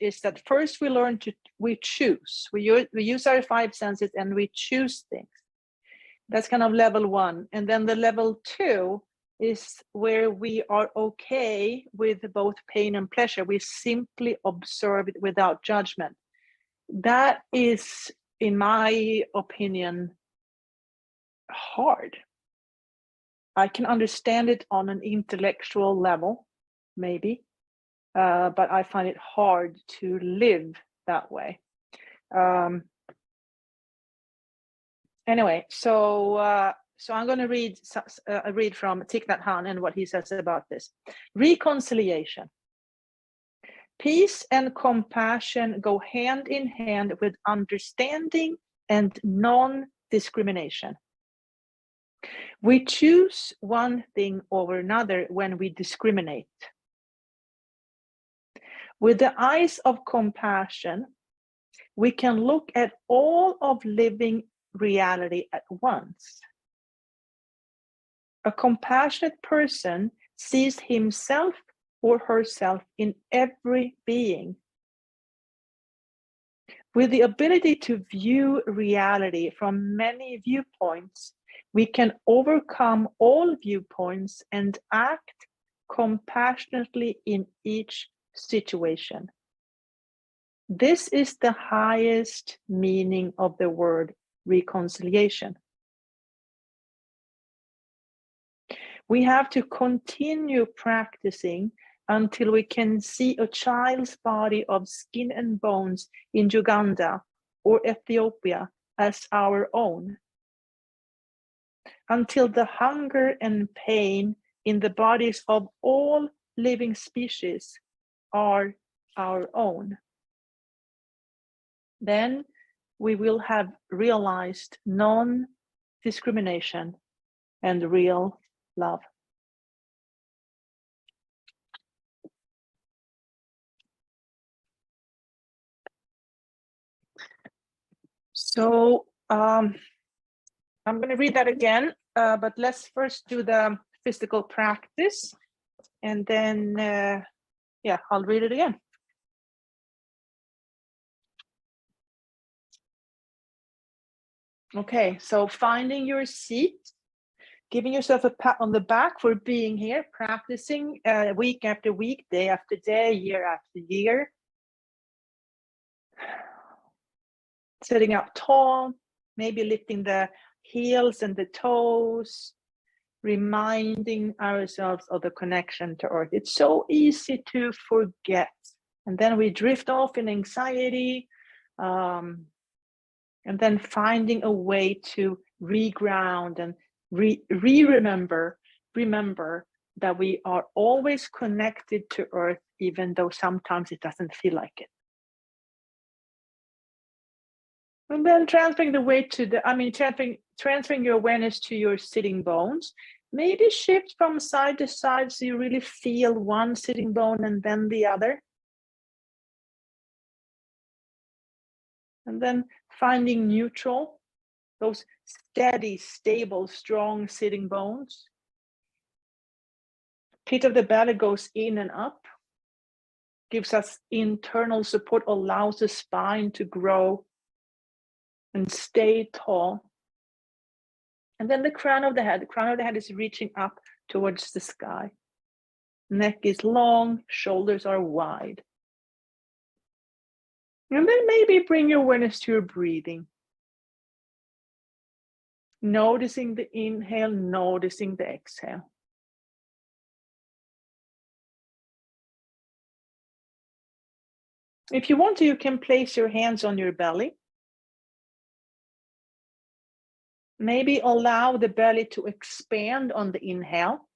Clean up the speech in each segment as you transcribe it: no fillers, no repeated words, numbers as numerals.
Is that first we choose. We use our five senses and we choose things. That's kind of level one. And then the level two is where we are okay with both pain and pleasure. We simply observe it without judgment. That is, in my opinion, hard. I can understand it on an intellectual level, maybe, but I find it hard to live that way. Anyway, so I'm going to read from Thich Nhat Hanh and what he says about this. Reconciliation. Peace and compassion go hand in hand with understanding and non-discrimination. We choose one thing over another when we discriminate. With the eyes of compassion, we can look at all of living reality at once. A compassionate person sees himself or herself in every being. With the ability to view reality from many viewpoints, we can overcome all viewpoints and act compassionately in each situation. This is the highest meaning of the word reconciliation. We have to continue practicing until we can see a child's body of skin and bones in Uganda or Ethiopia as our own. Until the hunger and pain in the bodies of all living species are our own. Then we will have realized non-discrimination and real love. So I'm going to read that again, but let's first do the physical practice, and then I'll read it again. Okay, so finding your seat, giving yourself a pat on the back for being here, practicing week after week, day after day, year after year. Sitting up tall, maybe lifting the heels and the toes, reminding ourselves of the connection to earth. It's so easy to forget. And then we drift off in anxiety, and then finding a way to reground and remember that we are always connected to earth, even though sometimes it doesn't feel like it. And then transferring the weight to transferring your awareness to your sitting bones. Maybe shift from side to side so you really feel one sitting bone and then the other. And then finding neutral, those steady, stable, strong sitting bones. Pit of the belly goes in and up, gives us internal support, allows the spine to grow and stay tall. And then the crown of the head is reaching up towards the sky. Neck is long, shoulders are wide. And then maybe bring your awareness to your breathing. Noticing the inhale, noticing the exhale. If you want to, you can place your hands on your belly. Maybe allow the belly to expand on the inhale.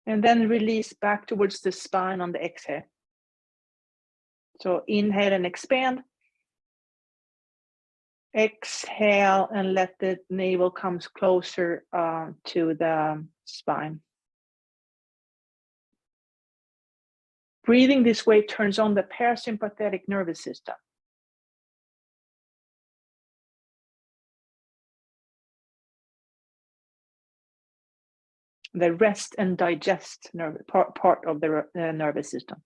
And then release back towards the spine on the exhale. So inhale and expand. Exhale and let the navel come closer to the spine. Breathing this way turns on the parasympathetic nervous system. The rest and digest part of the nervous system.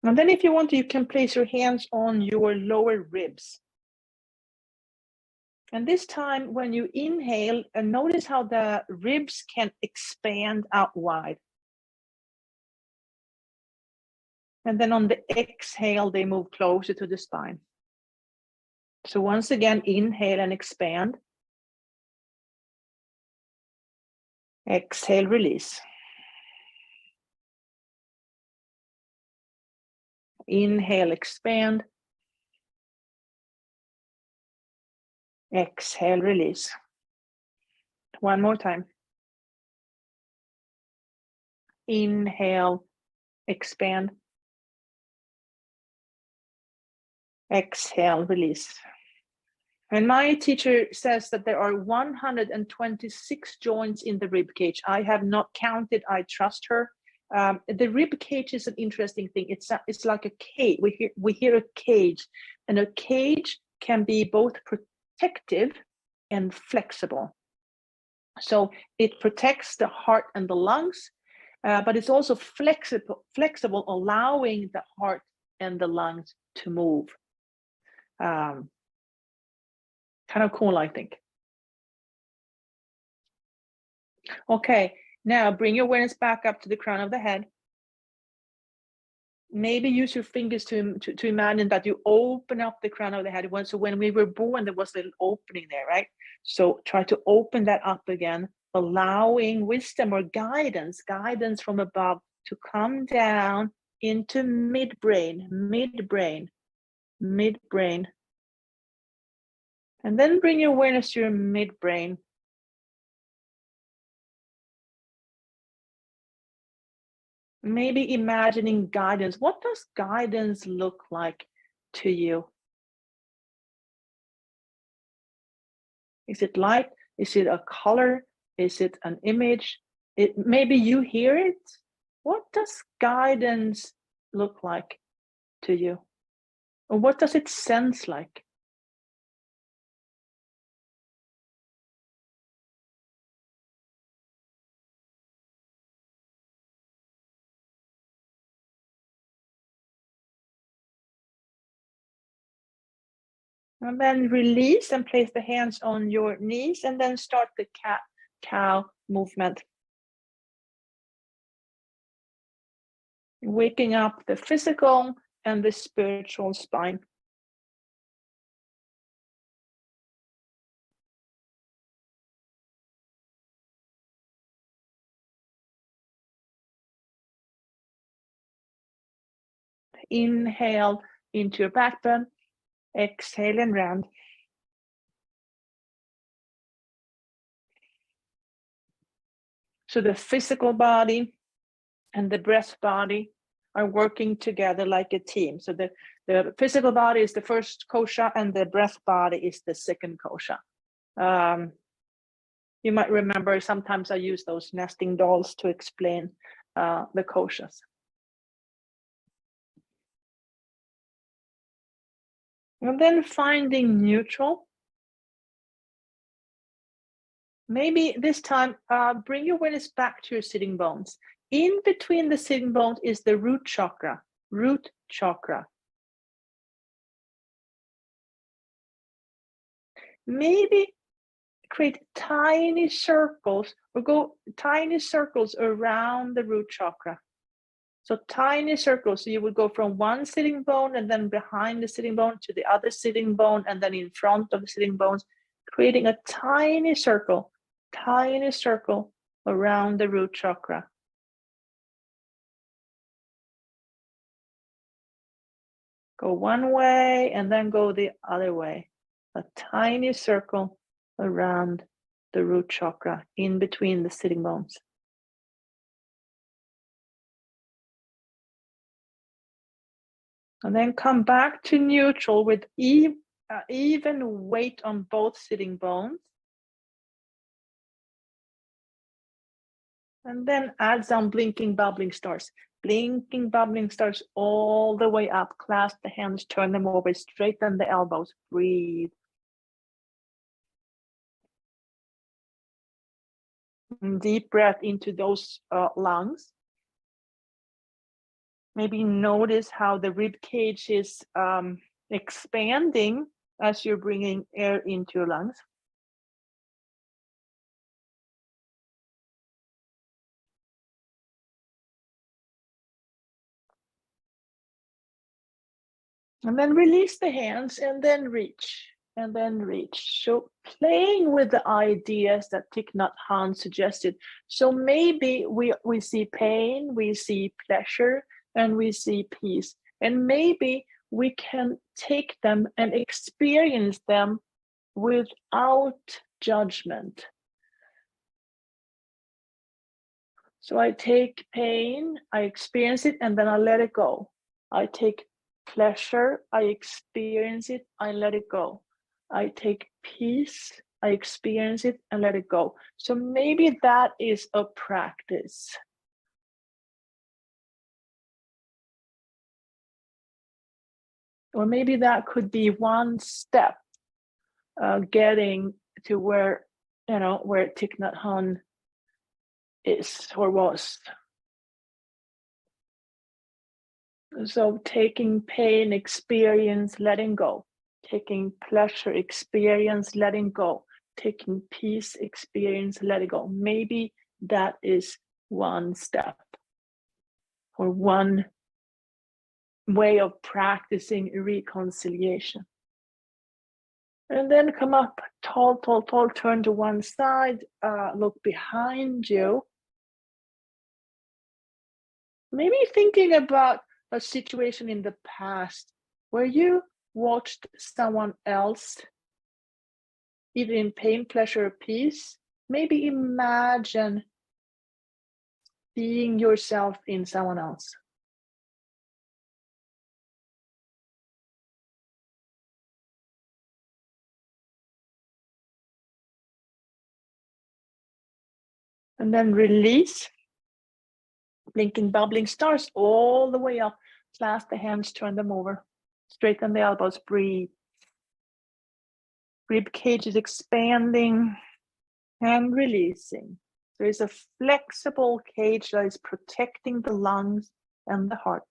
And then if you want, you can place your hands on your lower ribs. And this time when you inhale, notice how the ribs can expand out wide. And then on the exhale, they move closer to the spine. So once again, inhale and expand. Exhale, release. Inhale, expand. Exhale, release. One more time. Inhale, expand. Exhale, release. And my teacher says that there are 126 joints in the rib cage. I have not counted. I trust her. The rib cage is an interesting thing. It's like a cage. We hear a cage, and a cage can be both protective and flexible. So it protects the heart and the lungs, but it's also flexible, allowing the heart and the lungs to move. Kind of cool, I think. Okay, now bring your awareness back up to the crown of the head. Maybe use your fingers to imagine that you open up the crown of the head. So when we were born, there was a little opening there, right? So try to open that up again, allowing wisdom or guidance from above to come down into midbrain. And then bring your awareness to your midbrain. Maybe imagining guidance. What does guidance look like to you? Is it light? Is it a color? Is it an image? Maybe you hear it. What does guidance look like to you? Or what does it sense like? And then release and place the hands on your knees, and then start the cat-cow movement. Waking up the physical and the spiritual spine. Inhale into your backbone. Exhale and round. So the physical body and the breath body are working together like a team. So the physical body is the first kosha, and the breath body is the second kosha. You might remember sometimes I use those nesting dolls to explain the koshas. And then finding neutral. Maybe this time, bring your awareness back to your sitting bones. In between the sitting bones is the root chakra. Maybe create tiny circles, or go tiny circles around the root chakra. So tiny circles. So you would go from one sitting bone, and then behind the sitting bone to the other sitting bone, and then in front of the sitting bones, creating a tiny circle around the root chakra. Go one way and then go the other way. A tiny circle around the root chakra in between the sitting bones. And then come back to neutral with even weight on both sitting bones. And then add some blinking, bubbling stars. Blinking, bubbling stars all the way up. Clasp the hands, turn them over, straighten the elbows. Breathe. And deep breath into those lungs. Maybe notice how the rib cage is expanding as you're bringing air into your lungs. And then release the hands and then reach and then reach. So playing with the ideas that Thich Nhat Hanh suggested. So maybe we see pain, we see pleasure, and we see peace. And maybe we can take them and experience them without judgment. So I take pain, I experience it, and then I let it go. I take pleasure, I experience it, I let it go. I take peace, I experience it, and let it go. So maybe that is a practice. Or maybe that could be one step getting to where, where Thich Nhat Hanh is or was. So taking pain, experience, letting go. Taking pleasure, experience, letting go. Taking peace, experience, letting go. Maybe that is one step or one way of practicing reconciliation. And then come up tall, tall, tall, turn to one side, look behind you. Maybe thinking about a situation in the past where you watched someone else either in pain, pleasure, or peace. Maybe imagine seeing yourself in someone else. And then release. Blinking, bubbling stars all the way up. Clasp the hands, turn them over. Straighten the elbows, breathe. Rib cage is expanding and releasing. There is a flexible cage that is protecting the lungs and the heart.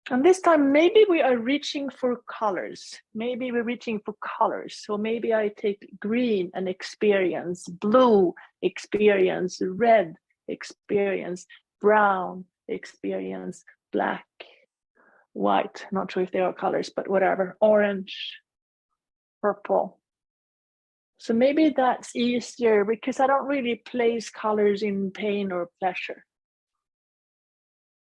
And this time, maybe we are reaching for colors. Maybe we're reaching for colors. So maybe I take green and experience, blue, experience, red, experience, brown, experience, black, white. Not sure if they are colors, but whatever, orange, purple. So maybe that's easier because I don't really place colors in pain or pleasure.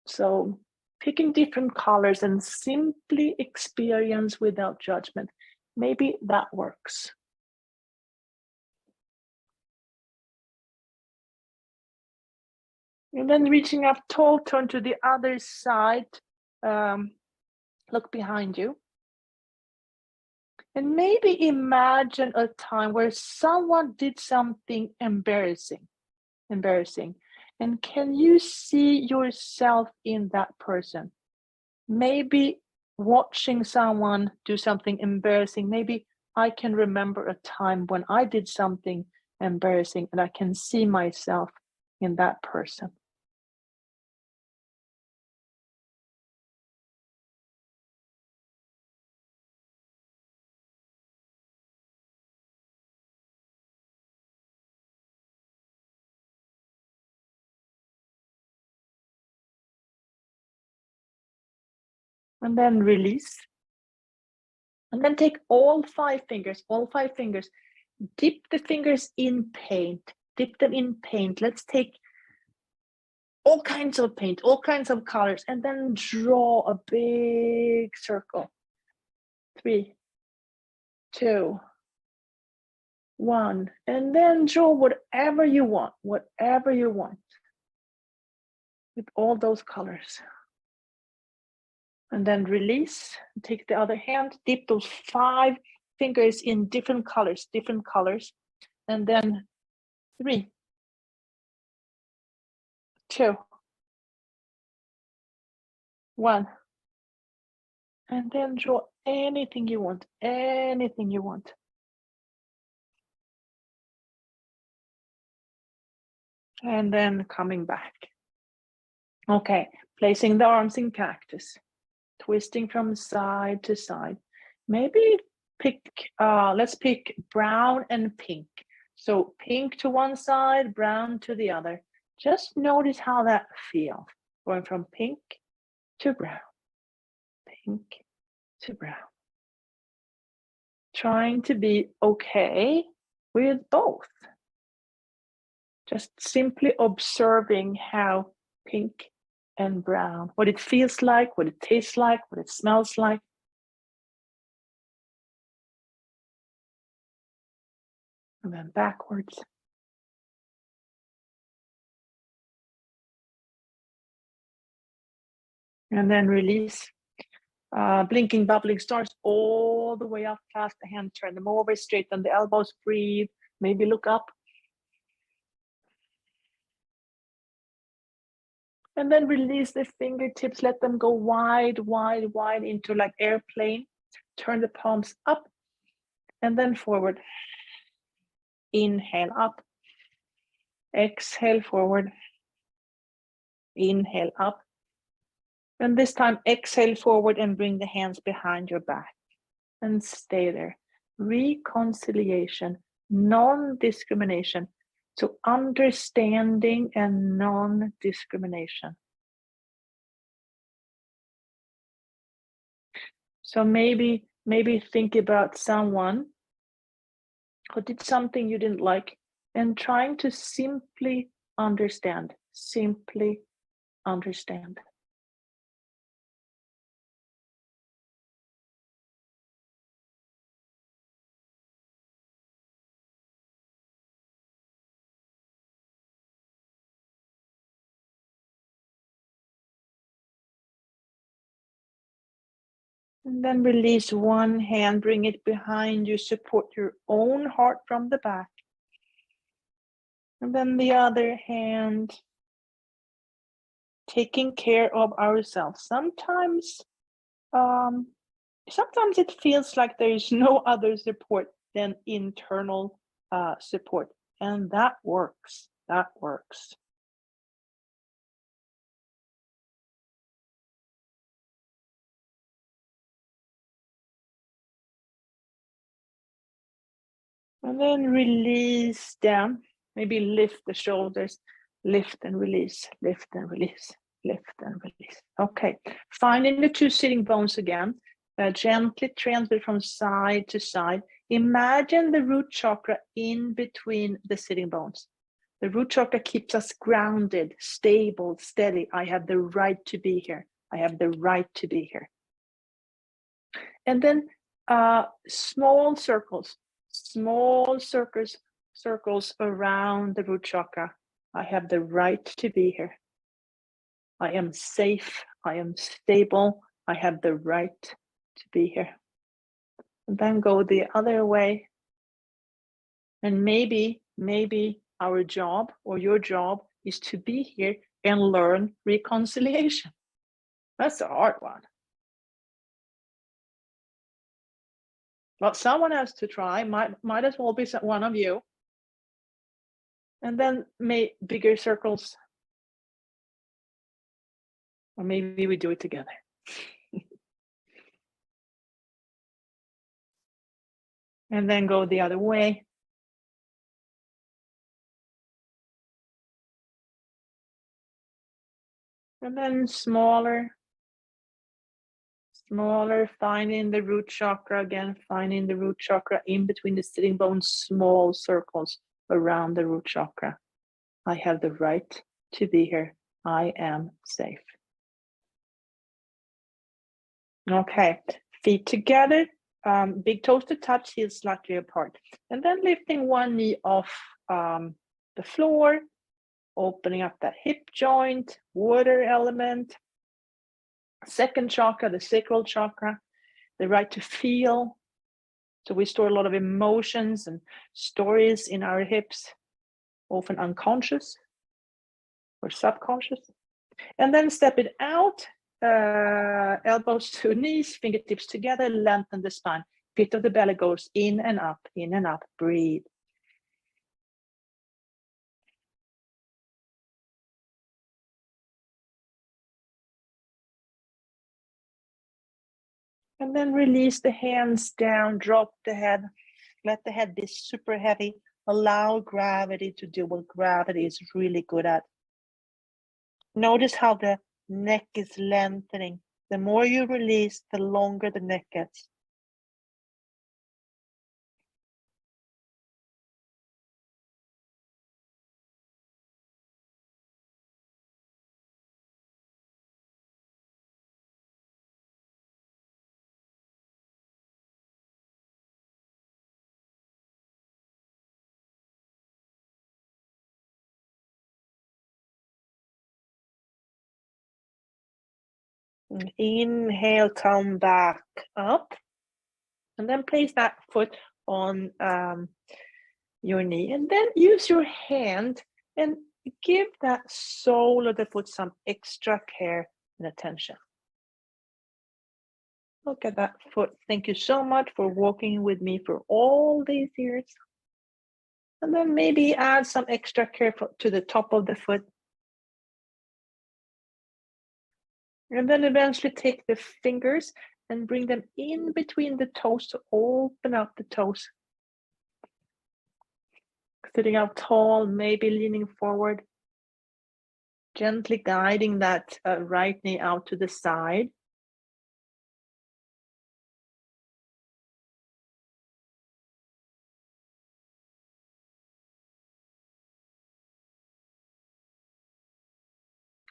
So picking different colors and simply experience without judgment. Maybe that works. And then reaching up tall, turn to the other side. Look behind you. And maybe imagine a time where someone did something embarrassing. And can you see yourself in that person? Maybe watching someone do something embarrassing, maybe I can remember a time when I did something embarrassing and I can see myself in that person. And then release. And then take all five fingers, dip the fingers in paint, dip them in paint. Let's take all kinds of paint, all kinds of colors, and then draw a big circle. 3, 2, 1, and then draw whatever you want, with all those colors. And then release. Take the other hand, dip those 5 fingers in different colors. And then 3, 2, 1. And then draw anything you want, anything you want. And then coming back. Okay, placing the arms in cactus, twisting from side to side. Maybe let's pick brown and pink. So pink to one side, brown to the other. Just notice how that feels. Going from pink to brown, pink to brown. Trying to be okay with both. Just simply observing how pink and brown, what it feels like, what it tastes like, what it smells like. And then backwards. And then release. Blinking, bubbling stars all the way up past the hand. Turn them over, straighten the elbows, breathe. Maybe look up. And then release the fingertips. Let them go wide, wide, wide into like airplane. Turn the palms up and then forward. Inhale up. Exhale forward. Inhale up. And this time exhale forward and bring the hands behind your back. And stay there. Reconciliation, non-discrimination. So understanding and non-discrimination. So maybe think about someone who did something you didn't like and trying to simply understand. Simply understand. And then release one hand, bring it behind you, support your own heart from the back. And then the other hand, taking care of ourselves. Sometimes it feels like there is no other support than internal support. And that works. That works. And then release down. Maybe lift the shoulders. Lift and release. Lift and release. Lift and release. Okay. Finding the 2 sitting bones again. Gently transfer from side to side. Imagine the root chakra in between the sitting bones. The root chakra keeps us grounded, stable, steady. I have the right to be here. I have the right to be here. And then small circles around the root chakra. I have the right to be here. I am safe. I am stable. I have the right to be here. And then go the other way. And maybe our job or your job is to be here and learn reconciliation. That's a hard one. But someone has to try. Might as well be one of you. And then bigger circles. Or maybe we do it together. And then go the other way. And then smaller, finding the root chakra again, finding the root chakra in between the sitting bones, small circles around the root chakra. I have the right to be here. I am safe. Okay, feet together, big toes to touch, heels slightly apart. And then lifting one knee off the floor, opening up that hip joint, water element. Second chakra, the sacral chakra, the right to feel. So we store a lot of emotions and stories in our hips, often unconscious or subconscious. And then step it out, elbows to knees, fingertips together, lengthen the spine. Pit of the belly goes in and up, breathe. And then release the hands down, drop the head, let the head be super heavy. Allow gravity to do what gravity is really good at. Notice how the neck is lengthening. The more you release, the longer the neck gets. Inhale, come back up. And then place that foot on your knee. And then use your hand and give that sole of the foot some extra care and attention. Look at that foot. Thank you so much for walking with me for all these years. And then maybe add some extra care to the top of the foot. And then eventually take the fingers and bring them in between the toes to open up the toes. Sitting up tall, maybe leaning forward. Gently guiding that right knee out to the side.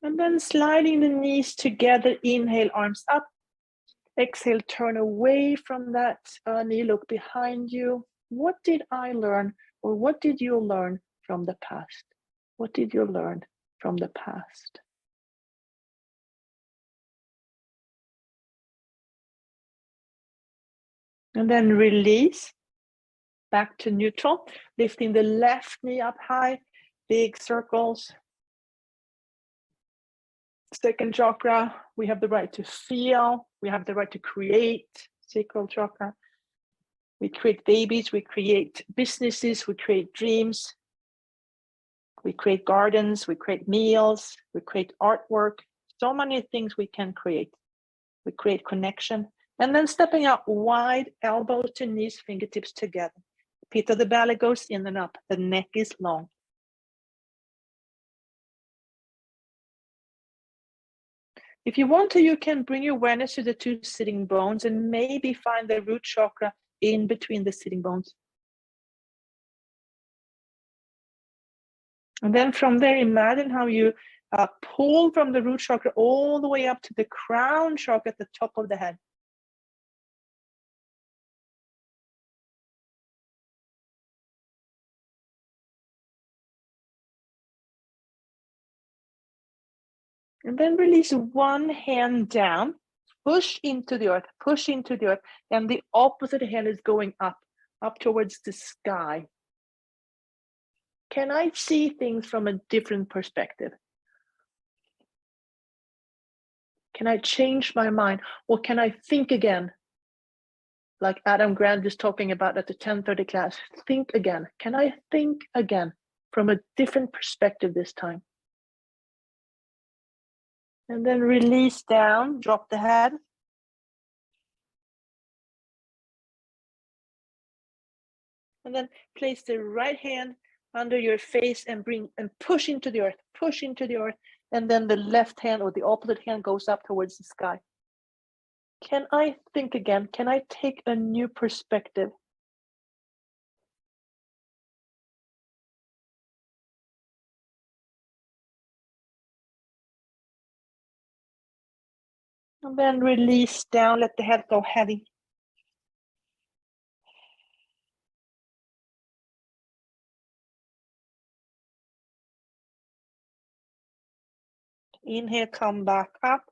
And then sliding the knees together, inhale, arms up. Exhale, turn away from that knee, look behind you. What did I learn, or what did you learn from the past? What did you learn from the past? And then release, back to neutral, lifting the left knee up high, big circles. Second chakra, we have the right to feel, we have the right to create. Sacral chakra, we create babies, we create businesses, we create dreams, we create gardens, we create meals, we create artwork. So many things we can create. We create connection. And then stepping out wide, elbows to knees, fingertips together. Pit of the belly goes in and up. The neck is long. If you want to, you can bring your awareness to the two sitting bones and maybe find the root chakra in between the sitting bones. And then from there, imagine how you pull from the root chakra all the way up to the crown chakra at the top of the head. And then release one hand down, push into the earth, and the opposite hand is going up towards the sky. Can I see things from a different perspective? Can I change my mind? Or can I think again? Like Adam Grant was talking about at the 10:30 class, think again. Can I think again from a different perspective this time? And then release down, drop the head. And then place the right hand under your face and push into the earth, and then the left hand or the opposite hand goes up towards the sky. Can I think again? Can I take a new perspective? And then release down, let the head go heavy. Inhale, come back up.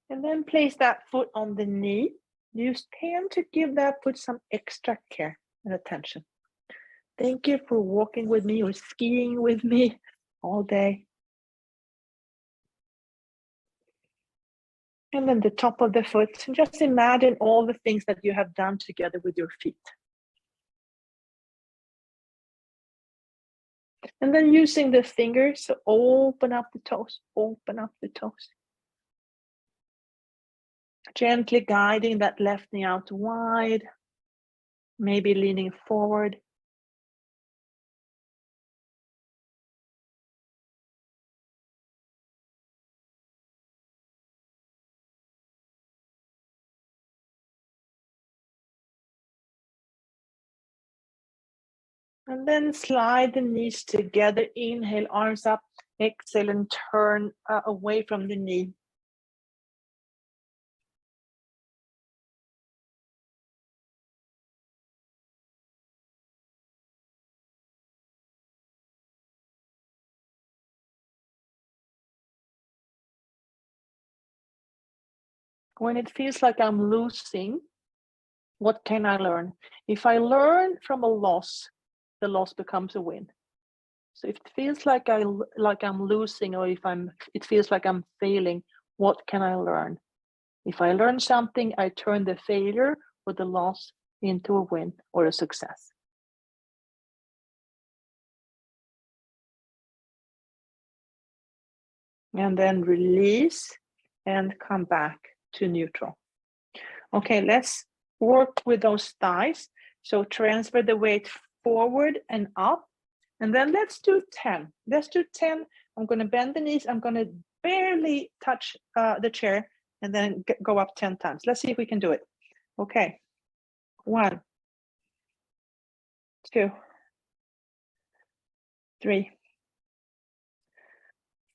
And then place that foot on the knee. Use hand to give that foot some extra care and attention. Thank you for walking with me or skiing with me all day. And then the top of the foot, just imagine all the things that you have done together with your feet. And then using the fingers to open up the toes, open up the toes. Gently guiding that left knee out wide, maybe leaning forward. And then slide the knees together. Inhale, arms up. Exhale and turn away from the knee. When it feels like I'm losing, what can I learn? If I learn from a loss, the loss becomes a win. So if it feels like I'm losing, or if it feels like I'm failing, what can I learn? If I learn something, I turn the failure or the loss into a win or a success. And then release and come back to neutral. Okay, let's work with those thighs. So transfer the weight forward and up. And then let's do 10. Let's do 10. I'm going to bend the knees. I'm going to barely touch the chair and then go up 10 times. Let's see if we can do it. Okay. 1, 2, 3,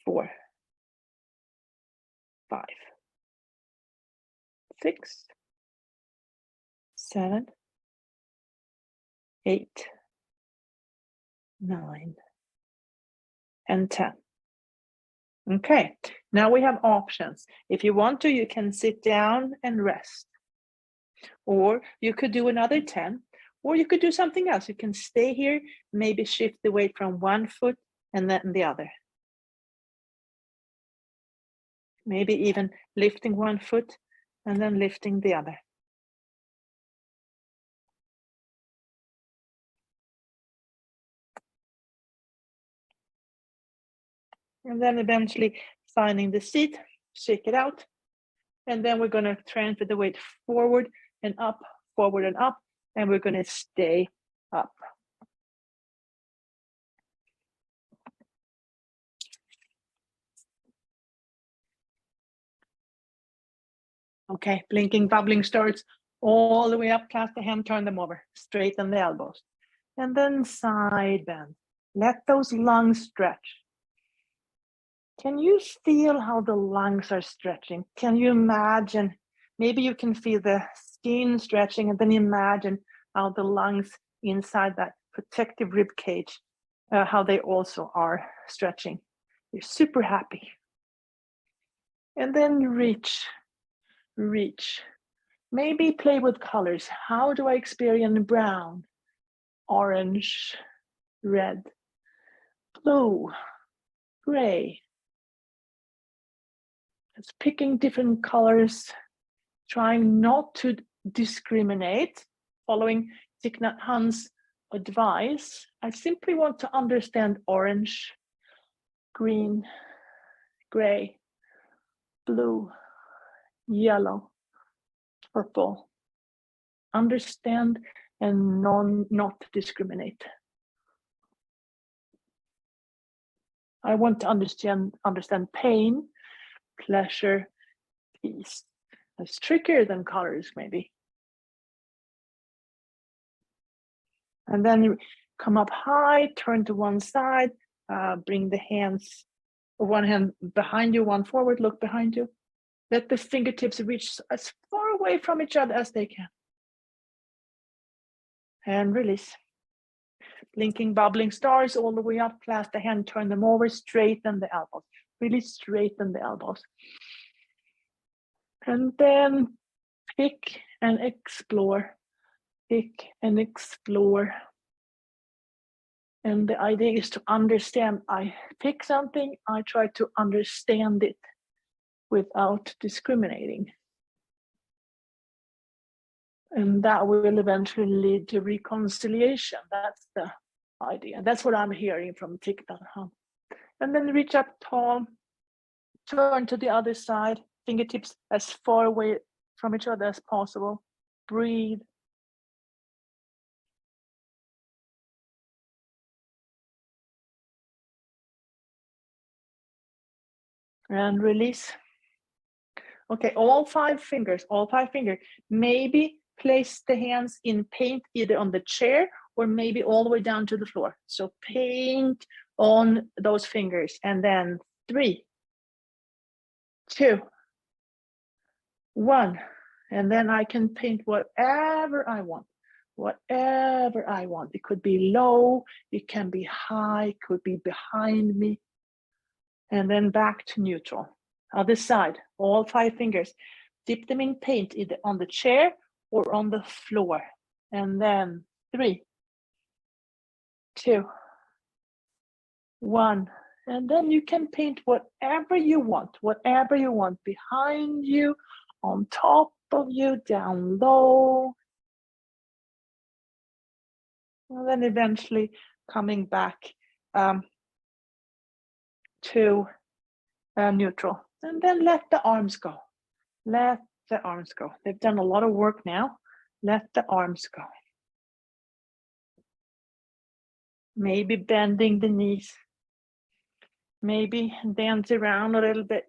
4, 5, 6, 7, 8, 9, and 10. Okay, now we have options. If you want to, you can sit down and rest. Or you could do another 10, or you could do something else. You can stay here, maybe shift the weight from one foot and then the other. Maybe even lifting one foot and then lifting the other. And then eventually finding the seat, shake it out. And then we're going to transfer the weight forward and up, and we're going to stay up. Okay, blinking, bubbling starts all the way up, clasp the hand, turn them over, straighten the elbows. And then side bend. Let those lungs stretch. Can you feel how the lungs are stretching? Can you imagine? Maybe you can feel the skin stretching, and then imagine how the lungs inside that protective rib cage, how they also are stretching. You're super happy. And then reach. Maybe play with colors. How do I experience brown, orange, red, blue, gray? It's picking different colors, trying not to discriminate, following Thich Nhat Hanh's advice. I simply want to understand orange, green, gray, blue, yellow, purple. Understand and not discriminate. I want to understand pain, pleasure, peace. It's trickier than colors, maybe. And then you come up high, turn to one side, bring the hands, one hand behind you, one forward, look behind you. Let the fingertips reach as far away from each other as they can. And release. Blinking, bubbling stars all the way up, clasp the hand, turn them over, straighten the elbows. Really straighten the elbows. And then pick and explore. Pick and explore. And the idea is to understand. I pick something, I try to understand it without discriminating. And that will eventually lead to reconciliation. That's the idea. That's what I'm hearing from Thich Nhat Hanh. And then reach up tall, turn to the other side, fingertips as far away from each other as possible. Breathe. And release. Okay, all five fingers. Maybe place the hands in paint either on the chair or maybe all the way down to the floor. So paint on those fingers. And then 3, 2, 1. And then I can paint whatever I want. Whatever I want. It could be low, it can be high, it could be behind me. And then back to neutral. Other side, all 5 fingers. Dip them in paint either on the chair or on the floor. And then 3, 2, 1. And then you can paint whatever you want behind you, on top of you, down low. And then eventually coming back to neutral. And then let the arms go. Let the arms go. They've done a lot of work now. Let the arms go. Maybe bending the knees. Maybe dance around a little bit.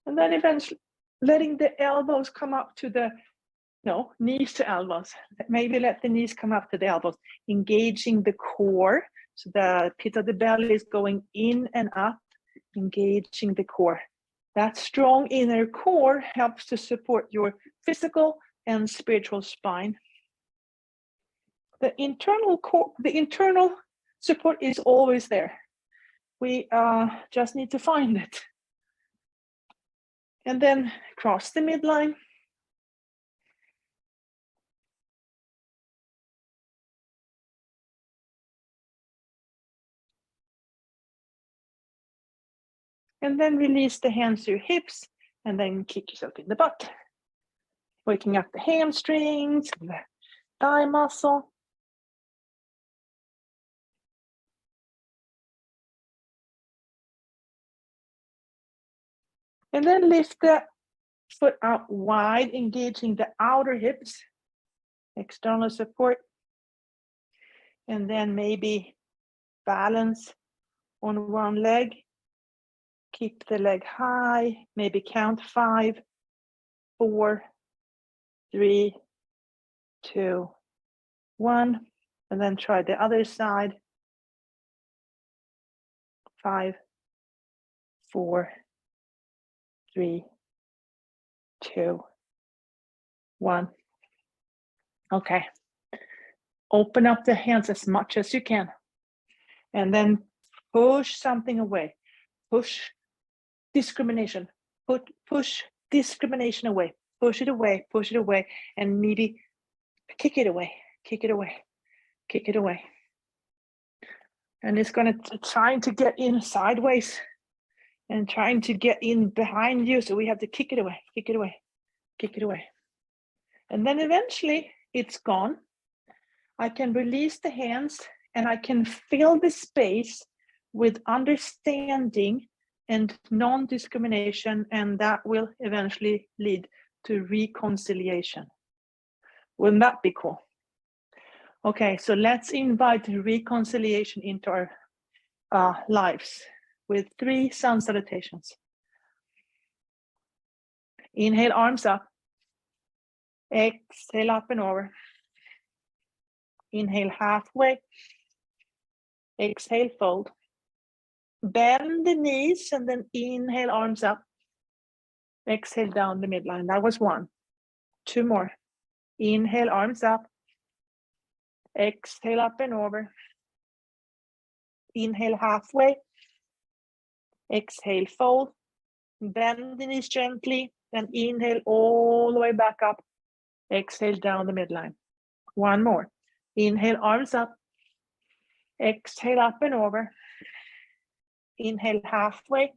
And then eventually letting the elbows come up to the, knees to elbows. Maybe let the knees come up to the elbows, engaging the core. So the pit of the belly is going in and up, engaging the core. That strong inner core helps to support your physical and spiritual spine. The internal core, the internal support is always there. We just need to find it. And then cross the midline. And then release the hands to your hips and then kick yourself in the butt. Waking up the hamstrings, the thigh muscle. And then lift the foot out wide, engaging the outer hips, external support. And then maybe balance on one leg. Keep the leg high, maybe count 5, 4, 3, 2, 1. And then try the other side. 5, 4, 3, 2, 1. Okay. Open up the hands as much as you can. And then push something away. Push discrimination. Push discrimination away. Push it away. Push it away. And maybe kick it away. Kick it away. Kick it away. And it's going to trying to get in sideways and trying to get in behind you. So we have to kick it away. Kick it away. Kick it away. And then eventually it's gone. I can release the hands and I can fill the space with understanding and non-discrimination, and that will eventually lead to reconciliation. Wouldn't that be cool? Okay, so let's invite reconciliation into our lives with 3 sun salutations. Inhale, arms up. Exhale, up and over. Inhale, halfway. Exhale, fold. Bend the knees and then inhale, arms up. Exhale, down the midline. That was 1. 2 more. Inhale, arms up. Exhale up and over. Inhale halfway. Exhale, fold. Bend the knees gently. Then inhale all the way back up. Exhale down the midline. One more. Inhale, arms up. Exhale up and over. Inhale halfway.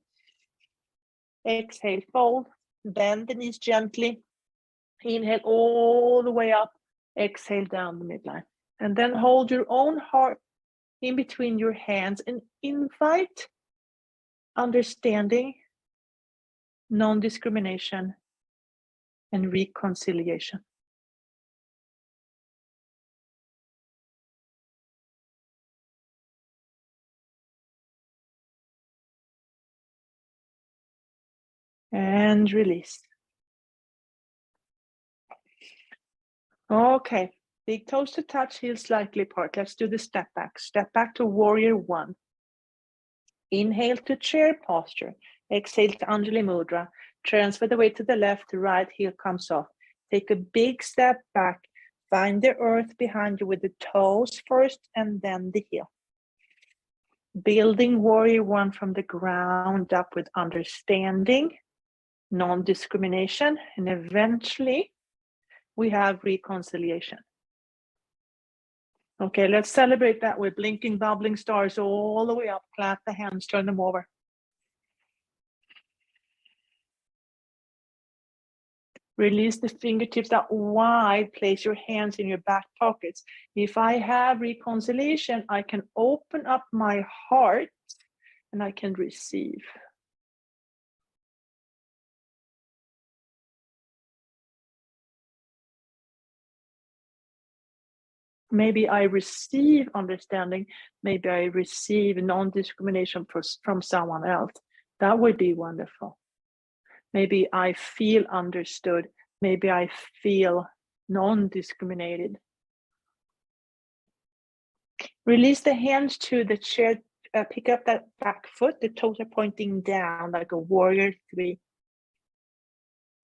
Exhale, fold. Bend the knees gently. Inhale all the way up. Exhale down the midline. And then hold your own heart in between your hands and invite understanding, non-discrimination, and reconciliation. And release. Okay, big toes to touch, heels slightly apart. Let's do the step back. Step back to warrior one. Inhale to chair posture. Exhale to Anjali Mudra. Transfer the weight to the left, right heel comes off. Take a big step back. Find the earth behind you with the toes first and then the heel. Building warrior one from the ground up with understanding, non-discrimination, and eventually we have reconciliation. Okay, let's celebrate that with blinking, bubbling stars all the way up. Clap the hands, turn them over. Release the fingertips out wide. Place your hands in your back pockets. If I have reconciliation, I can open up my heart and I can receive. Maybe I receive understanding. Maybe I receive non-discrimination from someone else. That would be wonderful. Maybe I feel understood. Maybe I feel non-discriminated. Release the hands to the chair. Pick up that back foot. The toes are pointing down like a warrior three.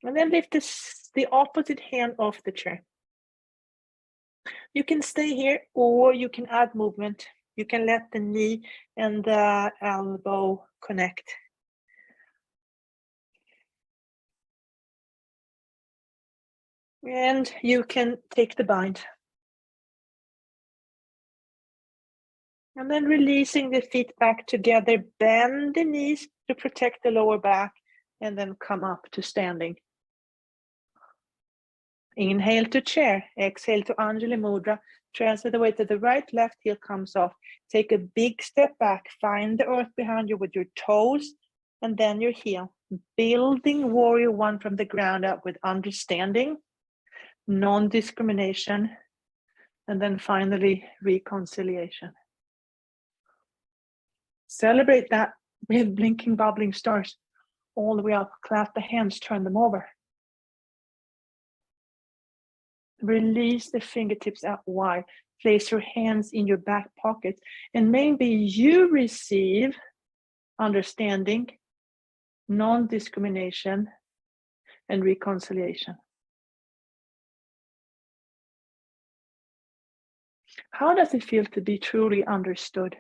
And then lift the opposite hand off the chair. You can stay here or you can add movement. You can let the knee and the elbow connect. And you can take the bind. And then releasing the feet back together, bend the knees to protect the lower back, and then come up to standing. Inhale to chair, exhale to Anjali Mudra, transfer the weight to the right, left heel comes off. Take a big step back, find the earth behind you with your toes, and then your heel. Building warrior one from the ground up with understanding, non-discrimination, and then finally reconciliation. Celebrate that with blinking, bubbling stars all the way up. Clap the hands, turn them over. Release the fingertips out wide. Place your hands in your back pockets. And maybe you receive understanding, non-discrimination, and reconciliation. How does it feel to be truly understood?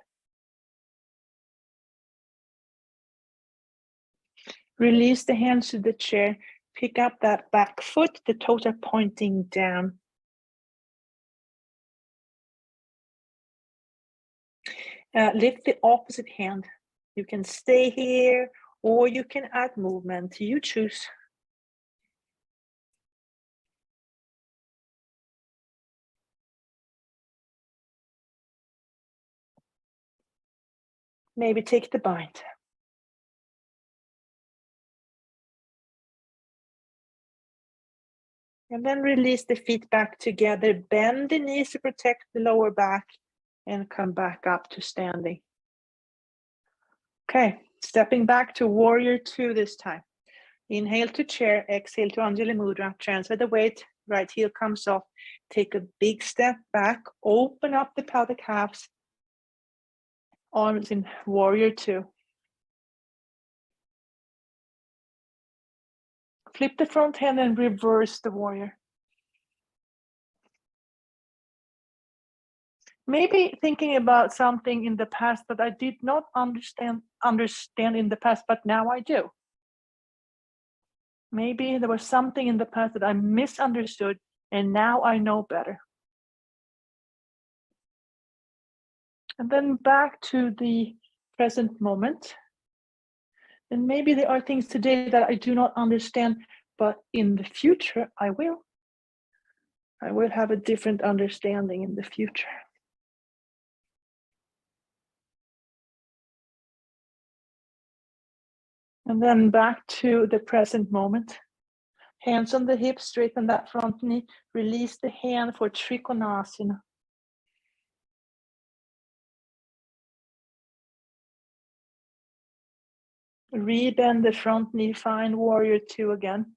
Release the hands to the chair. Pick up that back foot. The toes are pointing down. Lift the opposite hand. You can stay here or you can add movement. You choose. Maybe take the bind. And then release the feet back together. Bend the knees to protect the lower back and come back up to standing. Okay, stepping back to warrior two this time. Inhale to chair, exhale to Anjali Mudra. Transfer the weight, right heel comes off. Take a big step back, open up the pelvic halves. Arms in warrior two. Flip the front hand and reverse the warrior. Maybe thinking about something in the past that I did not understand in the past, but now I do. Maybe there was something in the past that I misunderstood, and now I know better. And then back to the present moment. And maybe there are things today that I do not understand, but in the future, I will. I will have a different understanding in the future. And then back to the present moment. Hands on the hips, straighten that front knee. Release the hand for Trikonasana. Rebend the front knee, find warrior two again.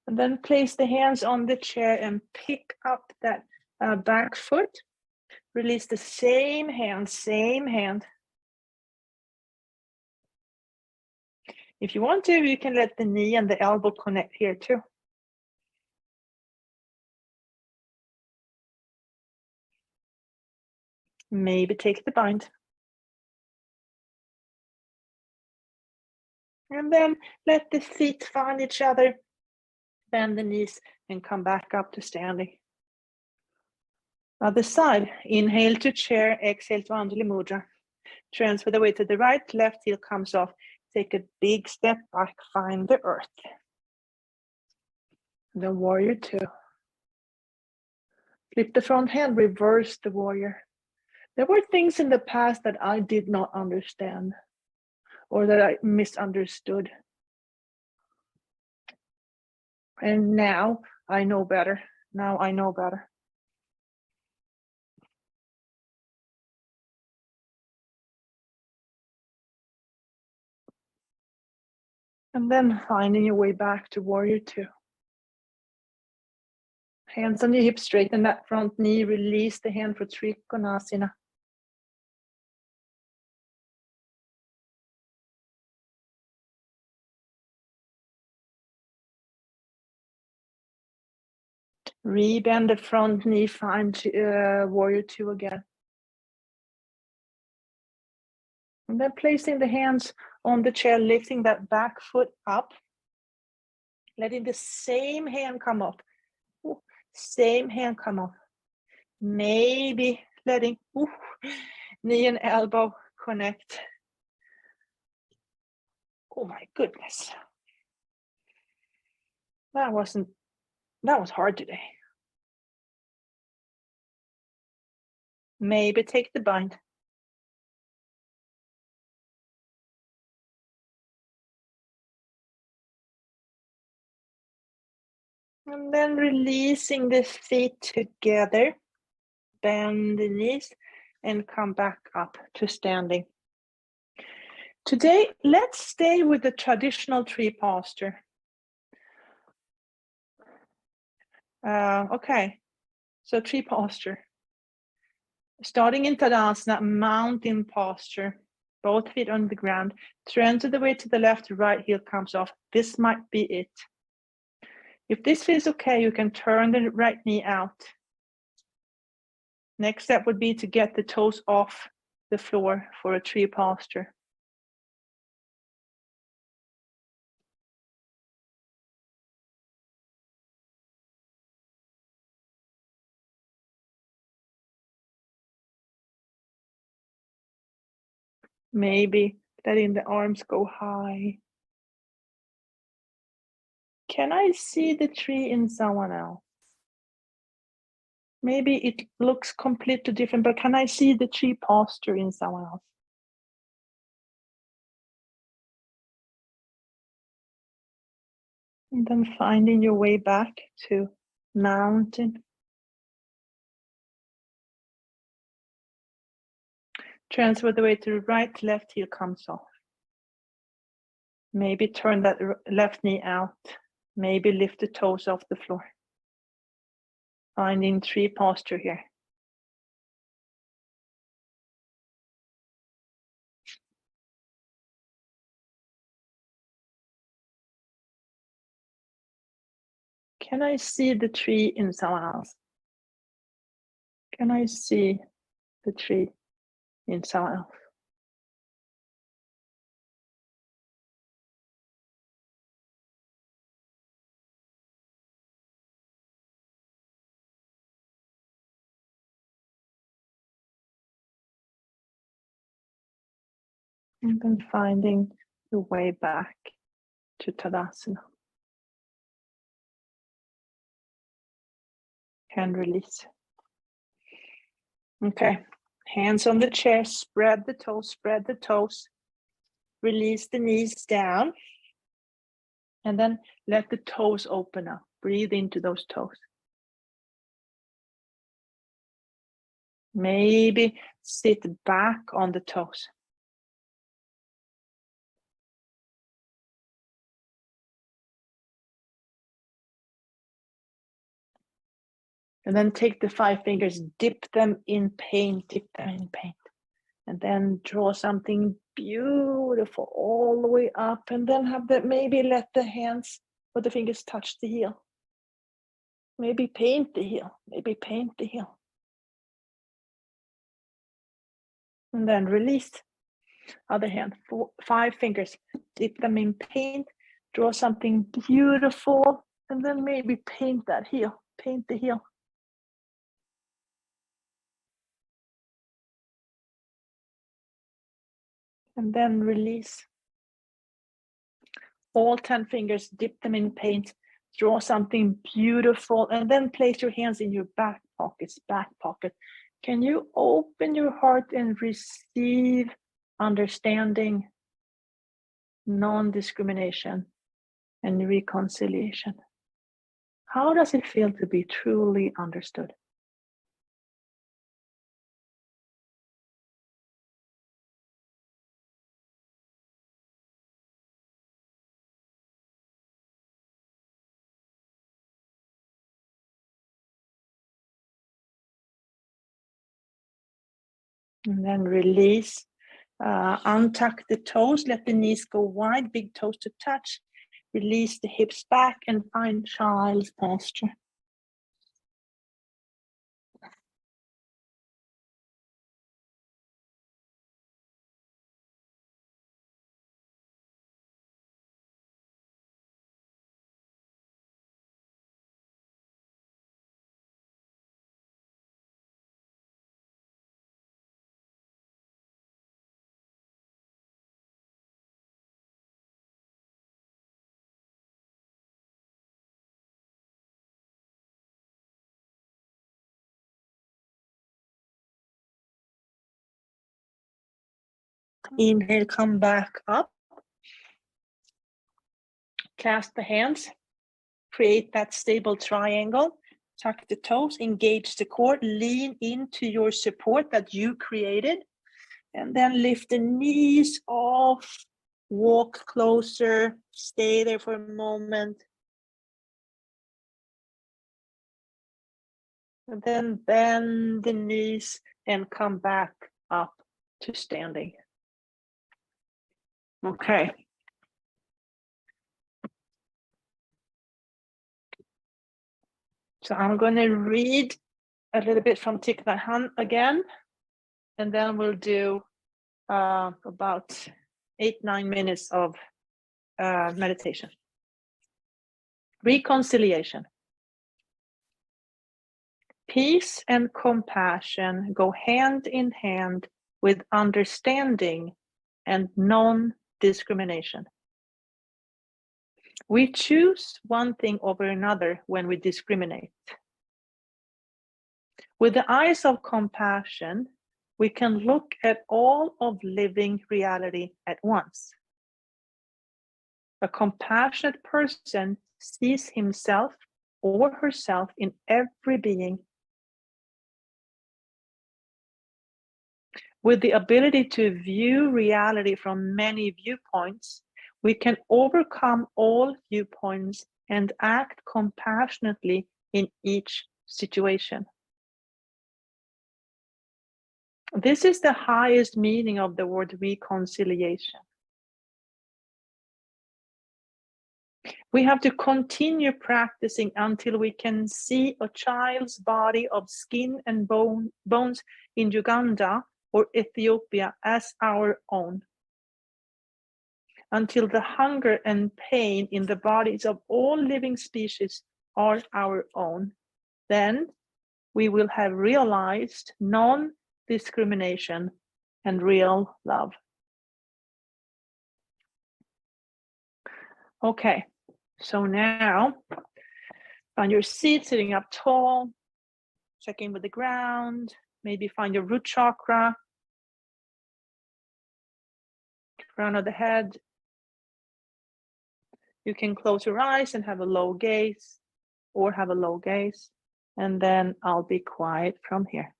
And then place the hands on the chair and pick up that back foot. Release the same hand. If you want to, you can let the knee and the elbow connect here too. Maybe take the bind. And then let the feet find each other. Bend the knees and come back up to standing. Other side, inhale to chair, exhale to Anjali Mudra. Transfer the weight to the right, left heel comes off. Take a big step back, find the earth. The warrior two. Flip the front hand, reverse the warrior. There were things in the past that I did not understand or that I misunderstood. And now I know better. Now I know better. And then finding your way back to warrior two. Hands on your hips, straighten that front knee, release the hand for Trikonasana. Rebend the front knee, find warrior two again. And then placing the hands on the chair, lifting that back foot up, letting the same hand come up. Same hand come up. Maybe letting knee and elbow connect. Oh my goodness. That was hard today. Maybe take the bind. And then releasing the feet together, bend the knees and come back up to standing. Today, let's stay with the traditional tree posture. Okay, so tree posture. Starting in Tadasana, mountain posture, both feet on the ground. Transfer the weight to the left, right heel comes off. This might be it. If this feels okay, you can turn the right knee out. Next step would be to get the toes off the floor for a tree posture. Maybe letting the arms go high. Can I see the tree in someone else? Maybe it looks completely different, but can I see the tree posture in someone else? And then finding your way back to mountain. Transfer the weight to the right, left heel comes off. Maybe turn that left knee out. Maybe lift the toes off the floor. Finding tree posture here. Can I see the tree in someone else? Can I see the tree in someone else? And then finding the way back to Tadasana. Hand release. Okay, hands on the chair, spread the toes, release the knees down, and then let the toes open up. Breathe into those toes. Maybe sit back on the toes. And then take the 5 fingers, dip them in paint, And then draw something beautiful all the way up. And then have the, maybe let the hands or the fingers touch the heel. Maybe paint the heel, And then release. Other hand, 5 fingers, dip them in paint, draw something beautiful, and then maybe paint that heel, paint the heel. And then release. All 10 fingers, dip them in paint, draw something beautiful, and then place your hands in your back pocket. Can you open your heart and receive understanding, non-discrimination, and reconciliation? How does it feel to be truly understood? And then release, untuck the toes, let the knees go wide, big toes to touch. Release the hips back and find child's posture. Inhale, come back up. Clasp the hands. Create that stable triangle. Tuck the toes, engage the core, lean into your support that you created. And then lift the knees off, walk closer, stay there for a moment. And then bend the knees and come back up to standing. Okay. So I'm going to read a little bit from Thich Nhat Hanh again, and then we'll do about 8-9 minutes of meditation. Reconciliation. Peace and compassion go hand in hand with understanding and non-discrimination. We choose one thing over another when we discriminate. With the eyes of compassion, we can look at all of living reality at once. A compassionate person sees himself or herself in every being. With the ability to view reality from many viewpoints, we can overcome all viewpoints and act compassionately in each situation. This is the highest meaning of the word reconciliation. We have to continue practicing until we can see a child's body of skin and bones in Uganda or Ethiopia as our own. Until the hunger and pain in the bodies of all living species are our own. Then we will have realized non-discrimination and real love. Okay, so now find your seat, sitting up tall, check in with the ground, maybe find your root chakra, crown of the head. You can close your eyes and have a low gaze, or have a low gaze, and then I'll be quiet from here.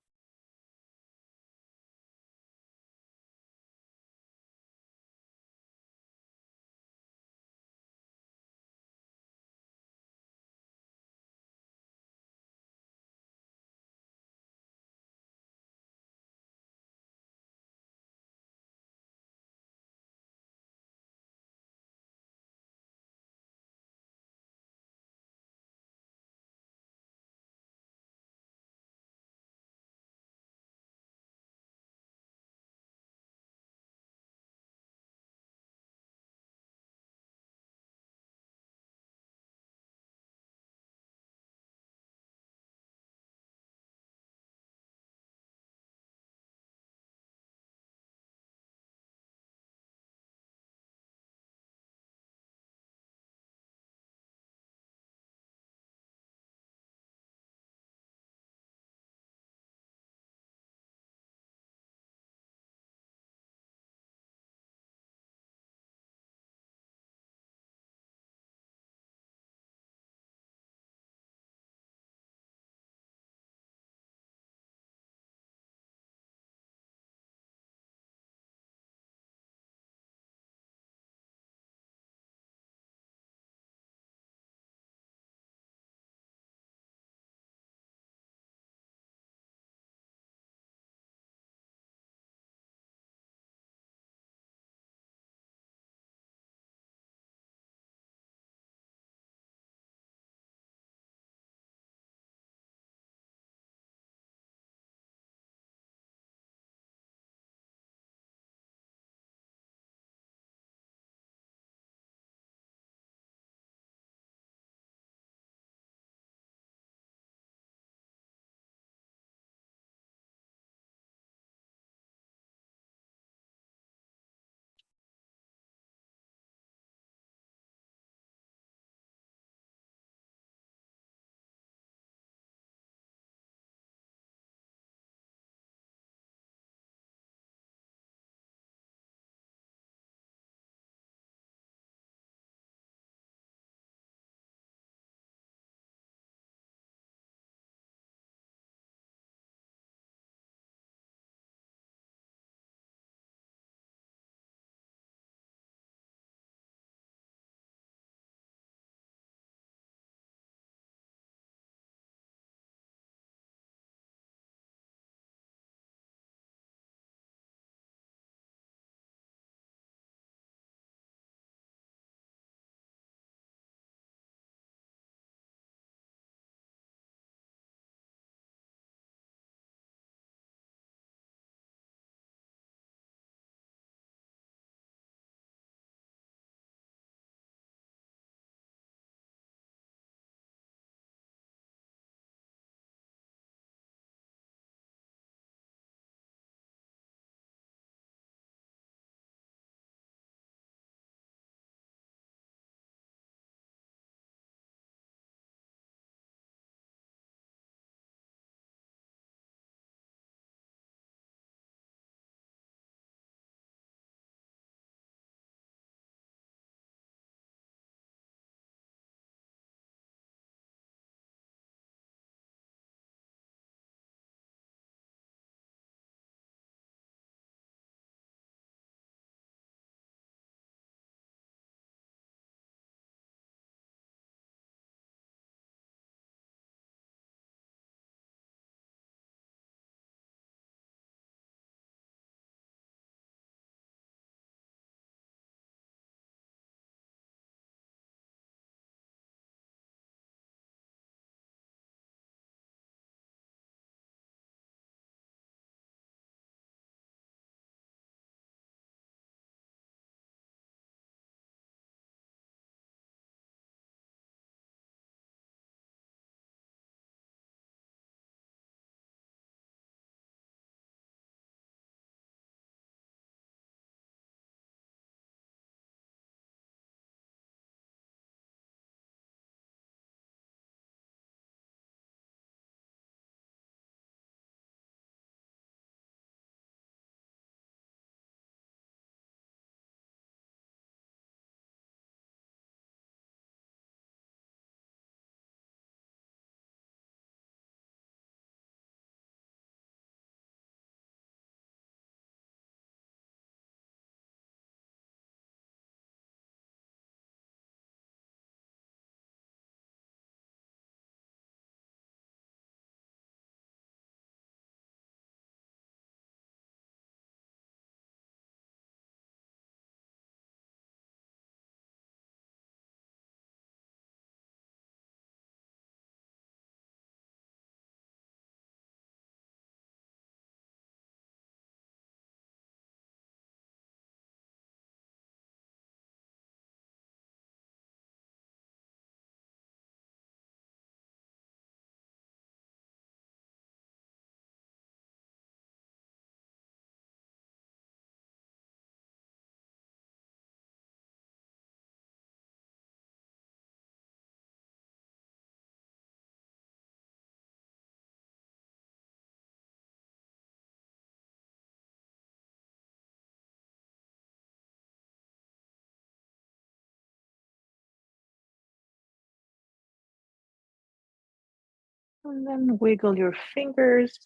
And then wiggle your fingers,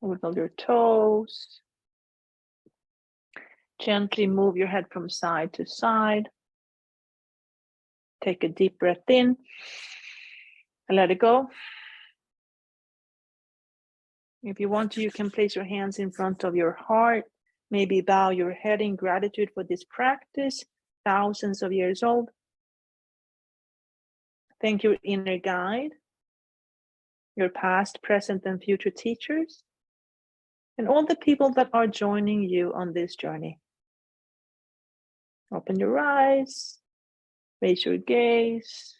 wiggle your toes. Gently move your head from side to side. Take a deep breath in and let it go. If you want to, you can place your hands in front of your heart. Maybe bow your head in gratitude for this practice, thousands of years old. Thank your inner guide, your past, present, and future teachers, and all the people that are joining you on this journey. Open your eyes, raise your gaze,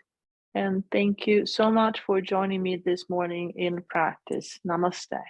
and thank you so much for joining me this morning in practice. Namaste.